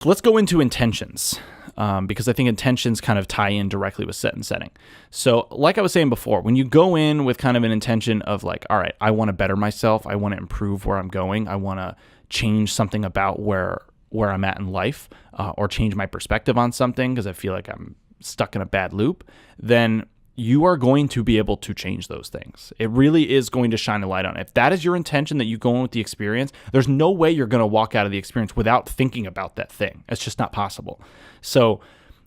let's go into intentions, because I think intentions kind of tie in directly with set and setting. So like I was saying before, when you go in with kind of an intention of like, all right, I want to better myself. I want to improve where I'm going. I want to change something about where I'm at in life, or change my perspective on something because I feel like I'm stuck in a bad loop, then you are going to be able to change those things. It really is going to shine a light on it. If that is your intention, that you go in with the experience, there's no way you're going to walk out of the experience without thinking about that thing. It's just not possible. So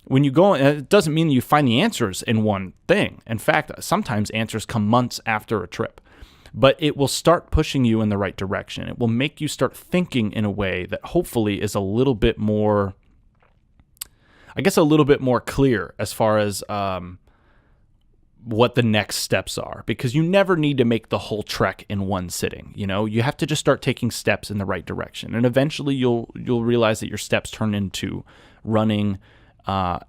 when you go in, it doesn't mean you find the answers in one thing. In fact, sometimes answers come months after a trip. But it will start pushing you in the right direction. It will make you start thinking in a way that hopefully is a little bit more, I guess, a little bit more clear as far as what the next steps are, because you never need to make the whole trek in one sitting. You know, you have to just start taking steps in the right direction, and eventually you'll realize that your steps turn into running.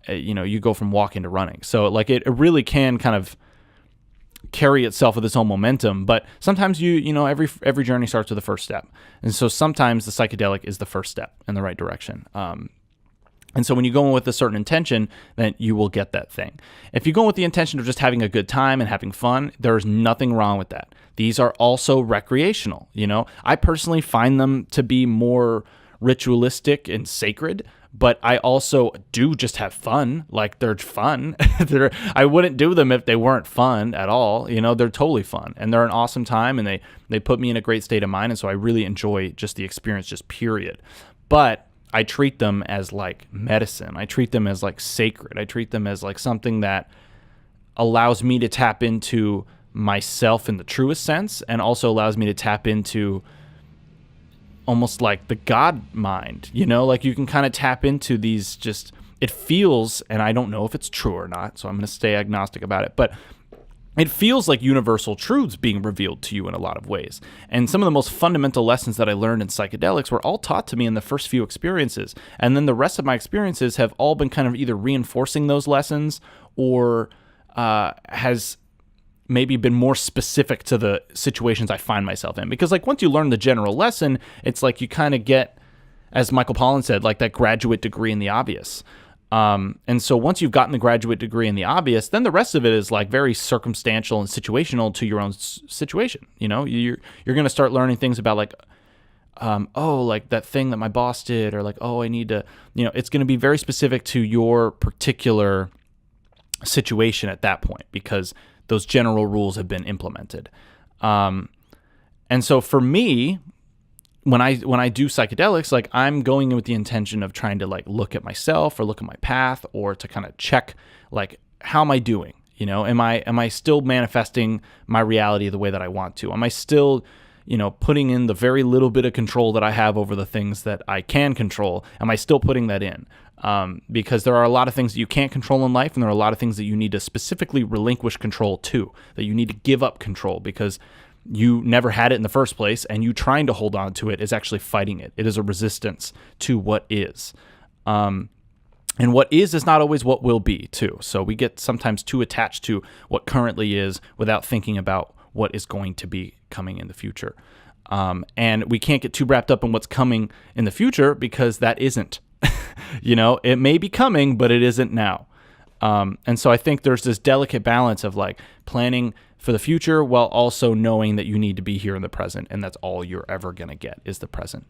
You go from walking to running. So like it really can kind of carry itself with its own momentum, but sometimes every journey starts with the first step, and so sometimes the psychedelic is the first step in the right direction. And so when you go in with a certain intention, then you will get that thing. If you go in with the intention of just having a good time and having fun, there's nothing wrong with that. These are also recreational. I personally find them to be more ritualistic and sacred, but I also do just have fun. Like, they're fun. I wouldn't do them if they weren't fun at all. They're totally fun, and they're an awesome time, and they put me in a great state of mind, and so I really enjoy just the experience, just period. But I treat them as like medicine. I treat them as like sacred. I treat them as like something that allows me to tap into myself in the truest sense, and also allows me to tap into almost like the God mind, like you can kind of tap into these, just, it feels, and I don't know if it's true or not, so I'm going to stay agnostic about it, but it feels like universal truths being revealed to you in a lot of ways. And some of the most fundamental lessons that I learned in psychedelics were all taught to me in the first few experiences. And then the rest of my experiences have all been kind of either reinforcing those lessons, or has maybe been more specific to the situations I find myself in. Because like once you learn the general lesson, it's like you kind of get, as Michael Pollan said, like that graduate degree in the obvious. And so once you've gotten the graduate degree in the obvious, then the rest of it is like very circumstantial and situational to your own situation. You're going to start learning things about like, like that thing that my boss did, or like, I need to, it's going to be very specific to your particular situation at that point, because those general rules have been implemented. And so for me, when I do psychedelics, like I'm going in with the intention of trying to like look at myself or look at my path, or to kind of check like, how am I doing? Am I still manifesting my reality the way that I want to? Am I still, putting in the very little bit of control that I have over the things that I can control? Am I still putting that in? Because there are a lot of things that you can't control in life, and there are a lot of things that you need to specifically relinquish control to, that you need to give up control, because you never had it in the first place, and you trying to hold on to it is actually fighting it. It is a resistance to what is. And what is not always what will be, too. So we get sometimes too attached to what currently is without thinking about what is going to be coming in the future. And we can't get too wrapped up in what's coming in the future, because that isn't. It may be coming, but it isn't now. And so I think there's this delicate balance of like planning for the future while also knowing that you need to be here in the present, and that's all you're ever going to get is the present.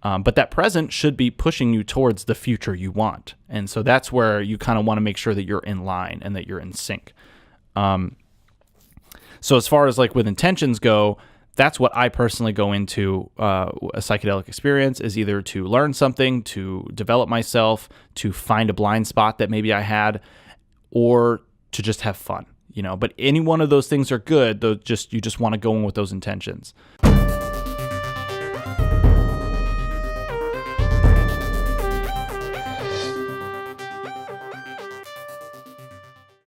But that present should be pushing you towards the future you want. And so that's where you kind of want to make sure that you're in line and that you're in sync. So as far as like with intentions go, that's what I personally go into a psychedelic experience, is either to learn something, to develop myself, to find a blind spot that maybe I had, or to just have fun. But any one of those things are good, though you just want to go in with those intentions.